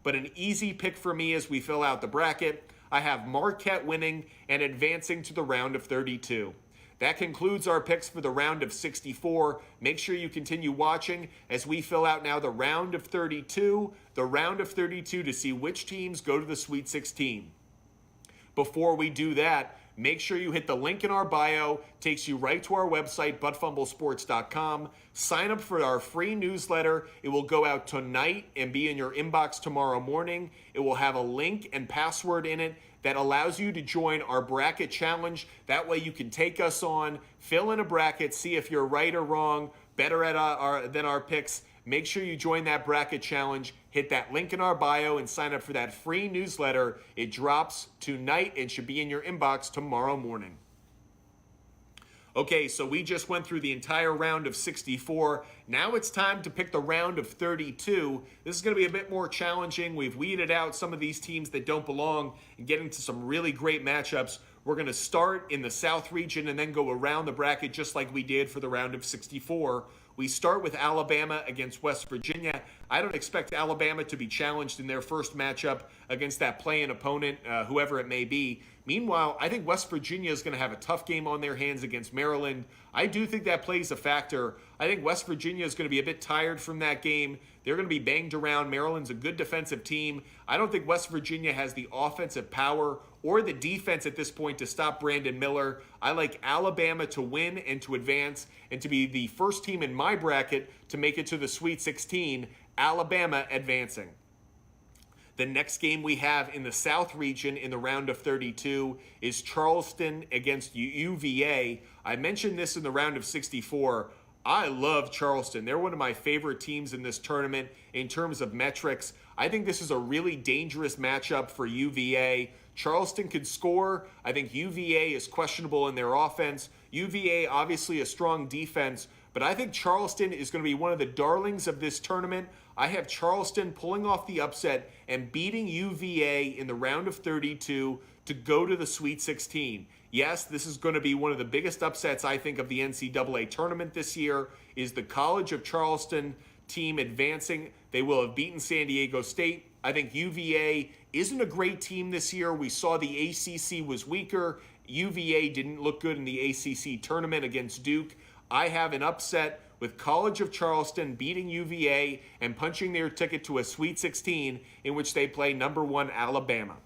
but an easy pick for me as we fill out the bracket. I have Marquette winning and advancing to the round of 32. That concludes our picks for the round of 64. Make sure you continue watching as we fill out now the round of 32, to see which teams go to the Sweet 16. Before we do that, make sure you hit the link in our bio. Takes you right to our website, buttfumblesports.com. Sign up for our free newsletter. It will go out tonight and be in your inbox tomorrow morning. It will have a link and password in it that allows you to join our bracket challenge. That way you can take us on, fill in a bracket, see if you're right or wrong, better at than our picks. Make sure you join that bracket challenge. Hit that link in our bio and sign up for that free newsletter. It drops tonight and should be in your inbox tomorrow morning. Okay, so we just went through the entire round of 64. Now it's time to pick the round of 32. This is going to be a bit more challenging. We've weeded out some of these teams that don't belong and get into some really great matchups. We're going to start in the South region and then go around the bracket just like we did for the round of 64. We start with Alabama against West Virginia. I don't expect Alabama to be challenged in their first matchup against that play-in opponent, whoever it may be. Meanwhile, I think West Virginia is going to have a tough game on their hands against Maryland. I do think that plays a factor. I think West Virginia is going to be a bit tired from that game. They're going to be banged around. Maryland's a good defensive team. I don't think West Virginia has the offensive power or the defense at this point to stop Brandon Miller. I like Alabama to win and to advance and to be the first team in my bracket to make it to the Sweet 16, Alabama advancing. The next game we have in the South region in the round of 32 is Charleston against UVA. I mentioned this in the round of 64. I love Charleston. They're one of my favorite teams in this tournament in terms of metrics. I think this is a really dangerous matchup for UVA. Charleston could score. I think UVA is questionable in their offense. UVA, obviously a strong defense, but I think Charleston is going to be one of the darlings of this tournament. I have Charleston pulling off the upset and beating UVA in the round of 32 to go to the Sweet 16. Yes, this is going to be one of the biggest upsets, I think, of the NCAA tournament this year, is the College of Charleston team advancing. They will have beaten San Diego State. I think UVA isn't a great team this year. We saw the ACC was weaker. UVA didn't look good in the ACC tournament against Duke. I have an upset with College of Charleston beating UVA and punching their ticket to a Sweet 16 in which they play number 1 Alabama.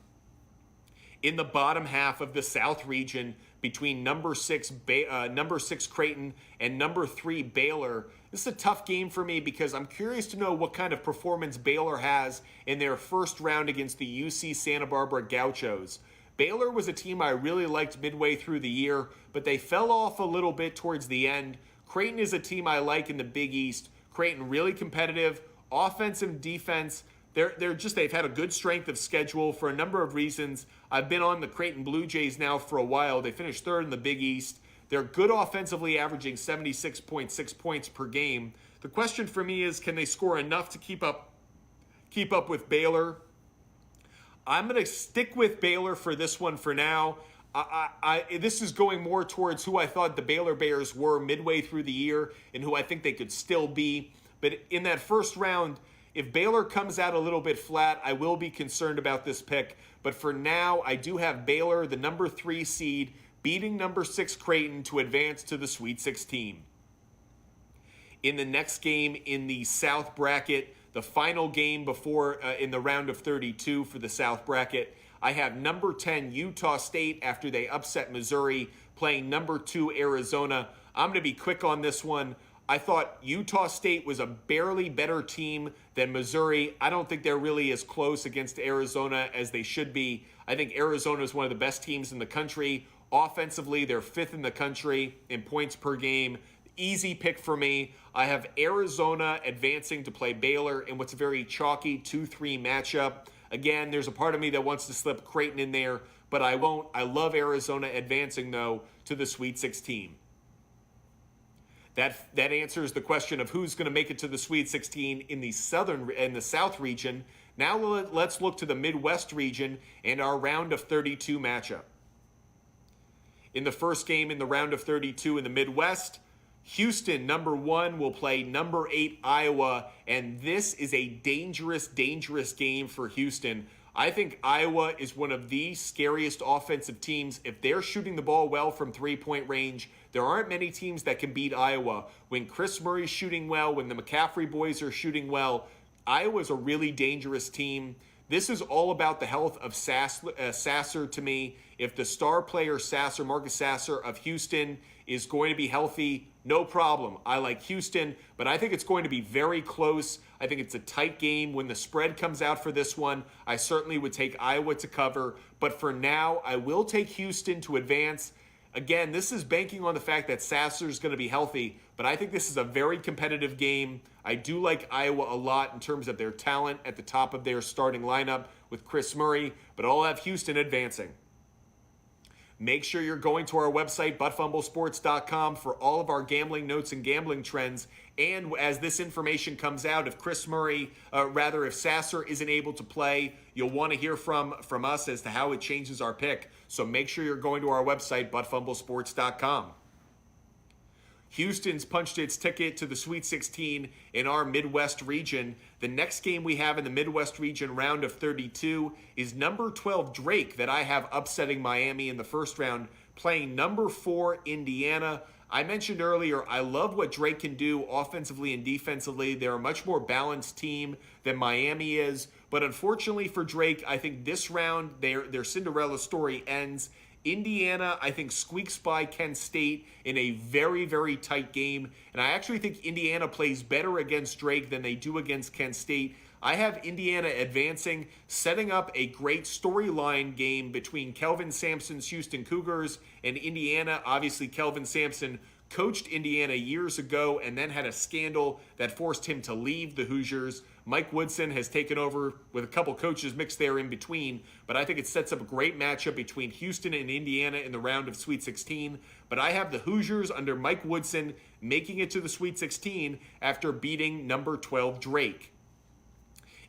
In the bottom half of the South region, between number 6 Creighton and number 3 Baylor, this is a tough game for me because I'm curious to know what kind of performance Baylor has in their first round against the UC Santa Barbara Gauchos. Baylor was a team I really liked midway through the year, but they fell off a little bit towards the end. Creighton is a team I like in the Big East. Creighton really competitive, offense and defense. They've had a good strength of schedule for a number of reasons. I've been on the Creighton Blue Jays now for a while. They finished 3rd in the Big East. They're good offensively, averaging 76.6 points per game. The question for me is, can they score enough to keep up with Baylor? I'm going to stick with Baylor for this one for now. This is going more towards who I thought the Baylor Bears were midway through the year and who I think they could still be. But in that first round, if Baylor comes out a little bit flat, I will be concerned about this pick. But for now, I do have Baylor, the number 3 seed, beating number 6 Creighton to advance to the Sweet 16. In the next game in the South bracket, the final game before in the round of 32 for the South bracket, I have number 10 Utah State after they upset Missouri, playing number 2 Arizona. I'm going to be quick on this one. I thought Utah State was a barely better team than Missouri. I don't think they're really as close against Arizona as they should be. I think Arizona is one of the best teams in the country. Offensively, they're 5th in the country in points per game. Easy pick for me. I have Arizona advancing to play Baylor in what's a very chalky 2-3 matchup. Again, there's a part of me that wants to slip Creighton in there, but I won't. I love Arizona advancing, though, to the Sweet 16. That answers the question of who's going to make it to the Sweet 16 in the South region. Now let's look to the Midwest region and our round of 32 matchup. In the first game in the round of 32 in the Midwest, Houston, number 1, will play number 8 Iowa, and this is a dangerous, dangerous game for Houston. I think Iowa is one of the scariest offensive teams. If they're shooting the ball well from three-point range, there aren't many teams that can beat Iowa. When Chris Murray's shooting well, when the McCaffrey boys are shooting well, Iowa's a really dangerous team. This is all about the health of Sasser to me. If the star player Sasser, Marcus Sasser of Houston, is going to be healthy, no problem. I like Houston, but I think it's going to be very close. I think it's a tight game. When the spread comes out for this one, I certainly would take Iowa to cover. But for now, I will take Houston to advance. Again, this is banking on the fact that Sasser is going to be healthy, but I think this is a very competitive game. I do like Iowa a lot in terms of their talent at the top of their starting lineup with Chris Murray, but I'll have Houston advancing. Make sure you're going to our website, buttfumblesports.com, for all of our gambling notes and gambling trends. And as this information comes out, if if Sasser isn't able to play, you'll want to hear from us as to how it changes our pick. So make sure you're going to our website, buttfumblesports.com. Houston's punched its ticket to the Sweet 16 in our Midwest region. The next game we have in the Midwest region round of 32 is number 12 Drake, that I have upsetting Miami in the first round, playing number 4 Indiana. I mentioned earlier, I love what Drake can do offensively and defensively. They're a much more balanced team than Miami is. But unfortunately for Drake, I think this round, their Cinderella story ends. Indiana, I think, squeaks by Kent State in a very, very tight game. And I actually think Indiana plays better against Drake than they do against Kent State. I have Indiana advancing, setting up a great storyline game between Kelvin Sampson's Houston Cougars and Indiana. Obviously, Kelvin Sampson coached Indiana years ago and then had a scandal that forced him to leave the Hoosiers. Mike Woodson has taken over with a couple coaches mixed there in between, but I think it sets up a great matchup between Houston and Indiana in the round of Sweet 16. But I have the Hoosiers under Mike Woodson making it to the Sweet 16 after beating number 12 Drake.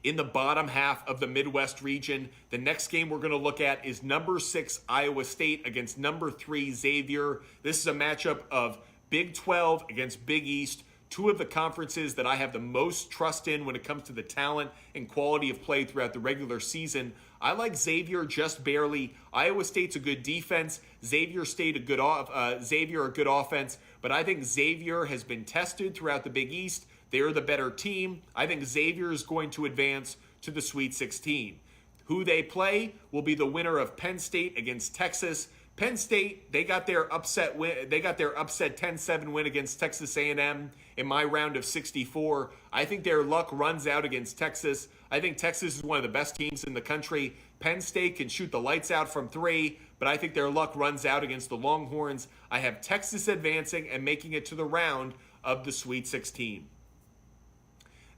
In the bottom half of the Midwest region, the next game we're going to look at is number 6 Iowa State against number 3 Xavier. This is a matchup of Big 12 against Big East, two of the conferences that I have the most trust in when it comes to the talent and quality of play throughout the regular season. I like Xavier just barely. Iowa State's a good defense. Xavier a good offense, but I think Xavier has been tested throughout the Big East. They're the better team. I think Xavier is going to advance to the Sweet 16. Who they play will be the winner of Penn State against Texas. Penn State, they got their upset 10-7 win against Texas A&M in my round of 64. I think their luck runs out against Texas. I think Texas is one of the best teams in the country. Penn State can shoot the lights out from 3, but I think their luck runs out against the Longhorns. I have Texas advancing and making it to the round of the Sweet 16.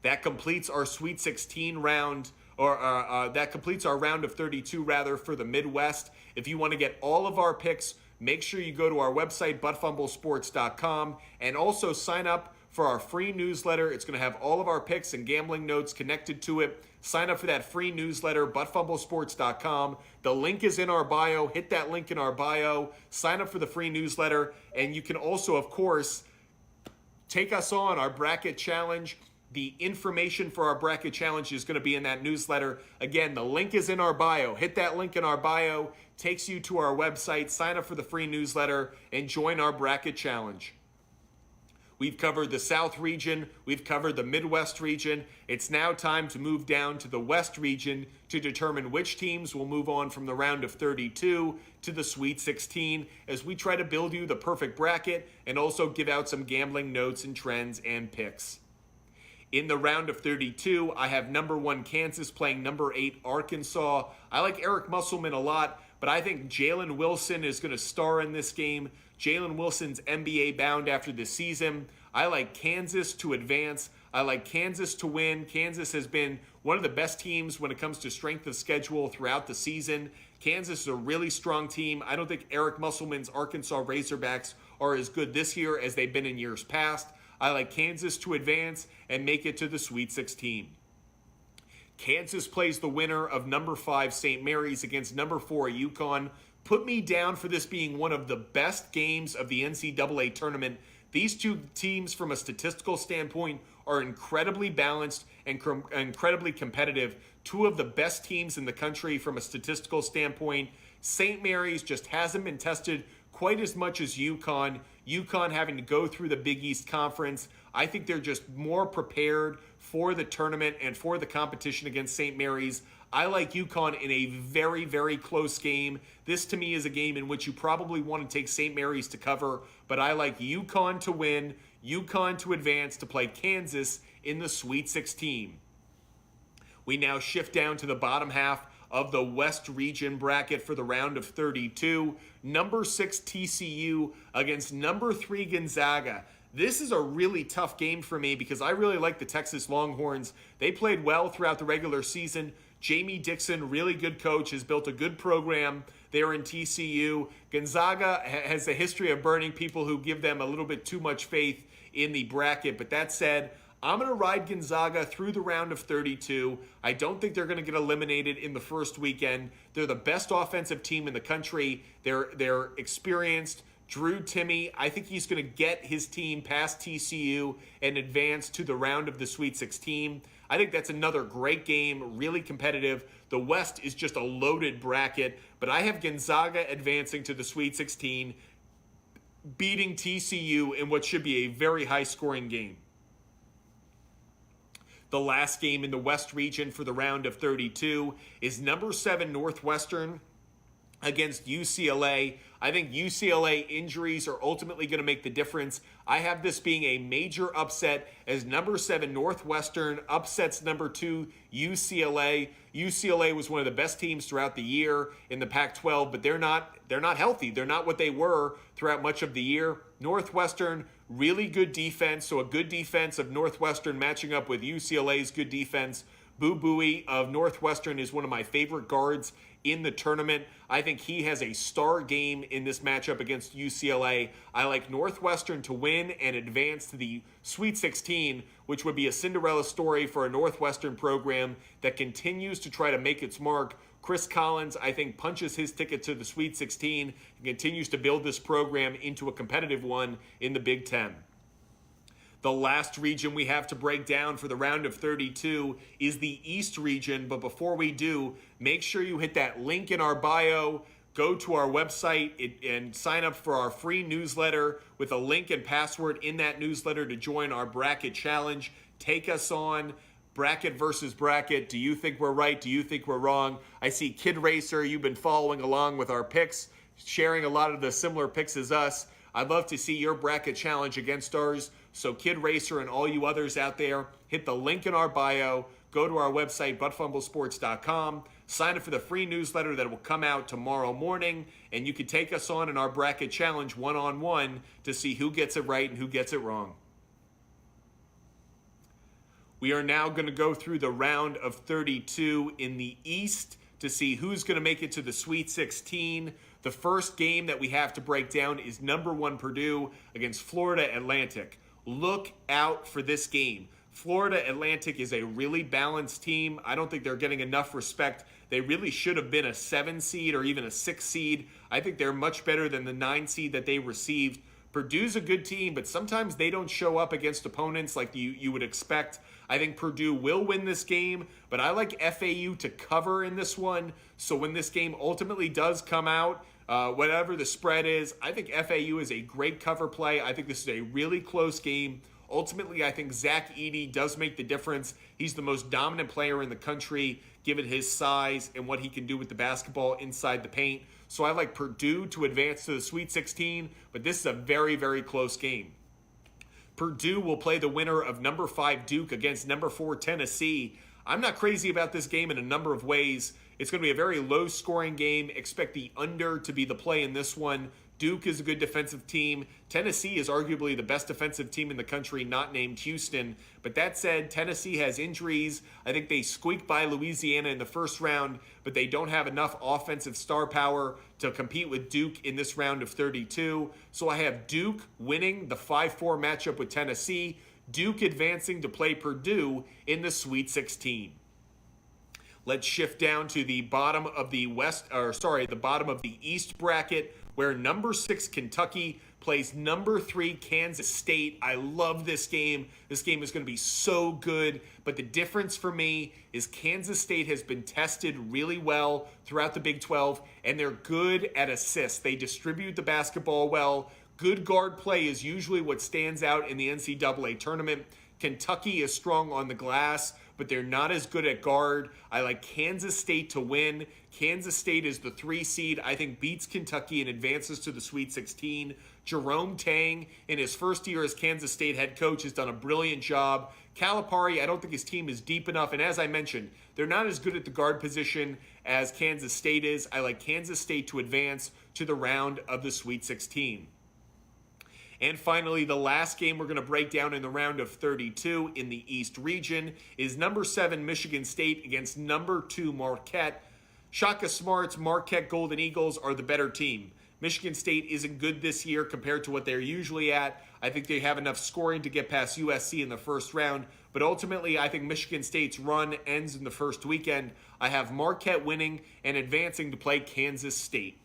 That completes our Sweet 16 round, that completes our round of 32 rather for the Midwest. If you want to get all of our picks, make sure you go to our website, buttfumblesports.com, and also sign up for our free newsletter. It's going to have all of our picks and gambling notes connected to it. Sign up for that free newsletter, buttfumblesports.com. The link is in our bio. Hit that link in our bio. Sign up for the free newsletter. And you can also, of course, take us on our bracket challenge. The information for our bracket challenge is going to be in that newsletter. Again, the link is in our bio. Hit that link in our bio. Takes you to our website. Sign up for the free newsletter and join our bracket challenge. We've covered the South region. We've covered the Midwest region. It's now time to move down to the West region to determine which teams will move on from the round of 32 to the Sweet 16 as we try to build you the perfect bracket and also give out some gambling notes and trends and picks. In the round of 32, I have number 1 Kansas playing number 8 Arkansas. I like Eric Musselman a lot, but I think Jalen Wilson is going to star in this game. Jalen Wilson's NBA bound after this season. I like Kansas to advance. I like Kansas to win. Kansas has been one of the best teams when it comes to strength of schedule throughout the season. Kansas is a really strong team. I don't think Eric Musselman's Arkansas Razorbacks are as good this year as they've been in years past. I like Kansas to advance and make it to the Sweet 16. Kansas plays the winner of number 5 St. Mary's against number 4 UConn. Put me down for this being one of the best games of the NCAA tournament. These two teams, from a statistical standpoint, are incredibly balanced and incredibly competitive. Two of the best teams in the country from a statistical standpoint. St. Mary's just hasn't been tested quite as much as UConn. UConn having to go through the Big East Conference. I think they're just more prepared for the tournament and for the competition against St. Mary's. I like UConn in a very, very close game. This, to me, is a game in which you probably want to take St. Mary's to cover, but I like UConn to win, UConn to advance to play Kansas in the Sweet 16. We now shift down to the bottom half of the West Region bracket for the round of 32. Number 6 TCU against number 3 Gonzaga. This is a really tough game for me because I really like the Texas Longhorns. They played well throughout the regular season. Jamie Dixon, really good coach, has built a good program there in TCU. Gonzaga has a history of burning people who give them a little bit too much faith in the bracket. But that said, I'm going to ride Gonzaga through the round of 32. I don't think they're going to get eliminated in the first weekend. They're the best offensive team in the country. They're experienced. Drew Timme, I think he's going to get his team past TCU and advance to the round of the Sweet 16. I think that's another great game, really competitive. The West is just a loaded bracket, but I have Gonzaga advancing to the Sweet 16, beating TCU in what should be a very high-scoring game. The last game in the West region for the round of 32 is number 7 Northwestern against UCLA. I think UCLA injuries are ultimately going to make the difference. I have this being a major upset as number 7 Northwestern upsets number 2 UCLA. UCLA was one of the best teams throughout the year in the Pac-12, but they're not healthy. They're not what they were throughout much of the year. Northwestern, really good defense, so a good defense of Northwestern matching up with UCLA's good defense. Boo Buie of Northwestern is one of my favorite guards in the tournament. I think he has a star game in this matchup against UCLA. I like Northwestern to win and advance to the Sweet 16, which would be a Cinderella story for a Northwestern program that continues to try to make its mark. Chris Collins, I think, punches his ticket to the Sweet 16 and continues to build this program into a competitive one in the Big Ten. The last region we have to break down for the round of 32 is the East region. But before we do, make sure you hit that link in our bio, go to our website and sign up for our free newsletter with a link and password in that newsletter to join our bracket challenge. Take us on. Bracket versus bracket. Do you think we're right? Do you think we're wrong? I see Kid Racer, you've been following along with our picks, sharing a lot of the similar picks as us. I'd love to see your bracket challenge against ours. So Kid Racer and all you others out there, hit the link in our bio, go to our website, buttfumblesports.com, sign up for the free newsletter that will come out tomorrow morning, and you can take us on in our bracket challenge one-on-one to see who gets it right and who gets it wrong. We are now going to go through the round of 32 in the East to see who's going to make it to the Sweet 16. The first game that we have to break down is number 1 Purdue against Florida Atlantic. Look out for this game. Florida Atlantic is a really balanced team. I don't think they're getting enough respect. They really should have been a 7 seed or even a 6 seed. I think they're much better than the 9 seed that they received. Purdue's a good team, but sometimes they don't show up against opponents like you would expect. I think Purdue will win this game, but I like FAU to cover in this one. So when this game ultimately does come out, whatever the spread is, I think FAU is a great cover play. I think this is a really close game. Ultimately, I think Zach Edey does make the difference. He's the most dominant player in the country, given his size and what he can do with the basketball inside the paint. So I like Purdue to advance to the Sweet 16, but this is a very, very close game. Purdue will play the winner of number 5 Duke against number 4 Tennessee. I'm not crazy about this game in a number of ways. It's going to be a very low-scoring game. Expect the under to be the play in this one. Duke is a good defensive team. Tennessee is arguably the best defensive team in the country, not named Houston. But that said, Tennessee has injuries. I think they squeaked by Louisiana in the first round, but they don't have enough offensive star power to compete with Duke in this round of 32. So I have Duke winning the 5-4 matchup with Tennessee, Duke advancing to play Purdue in the Sweet 16. Let's shift down to the bottom of the bottom of the East bracket, where number 6 Kentucky plays number 3 Kansas State. I love this game. This game is going to be so good. But the difference for me is Kansas State has been tested really well throughout the Big 12, and they're good at assists. They distribute the basketball well. Good guard play is usually what stands out in the NCAA tournament. Kentucky is strong on the glass, but they're not as good at guard. I like Kansas State to win. Kansas State is the 3 seed. I think beats Kentucky and advances to the Sweet 16. Jerome Tang, in his first year as Kansas State head coach, has done a brilliant job. Calipari, I don't think his team is deep enough. And as I mentioned, they're not as good at the guard position as Kansas State is. I like Kansas State to advance to the round of the Sweet 16. And finally, the last game we're going to break down in the round of 32 in the East region is number 7 Michigan State against number 2 Marquette. Shaka Smart's Marquette Golden Eagles are the better team. Michigan State isn't good this year compared to what they're usually at. I think they have enough scoring to get past USC in the first round, but ultimately I think Michigan State's run ends in the first weekend. I have Marquette winning and advancing to play Kansas State.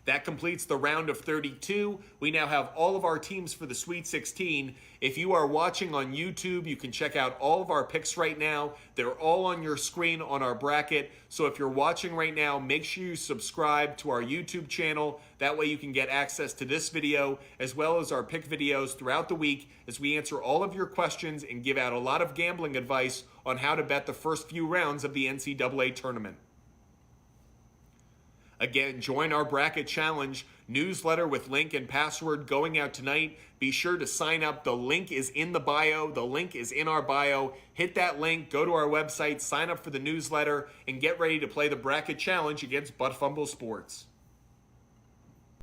That completes the round of 32. We now have all of our teams for the Sweet 16. If you are watching on YouTube, you can check out all of our picks right now. They're all on your screen on our bracket. So if you're watching right now, make sure you subscribe to our YouTube channel. That way you can get access to this video as well as our pick videos throughout the week as we answer all of your questions and give out a lot of gambling advice on how to bet the first few rounds of the NCAA tournament. Again, join our bracket challenge newsletter with link and password going out tonight. Be sure to sign up. The link is in the bio. The link is in our bio. Hit that link, go to our website, sign up for the newsletter, and get ready to play the bracket challenge against Fumble Sports.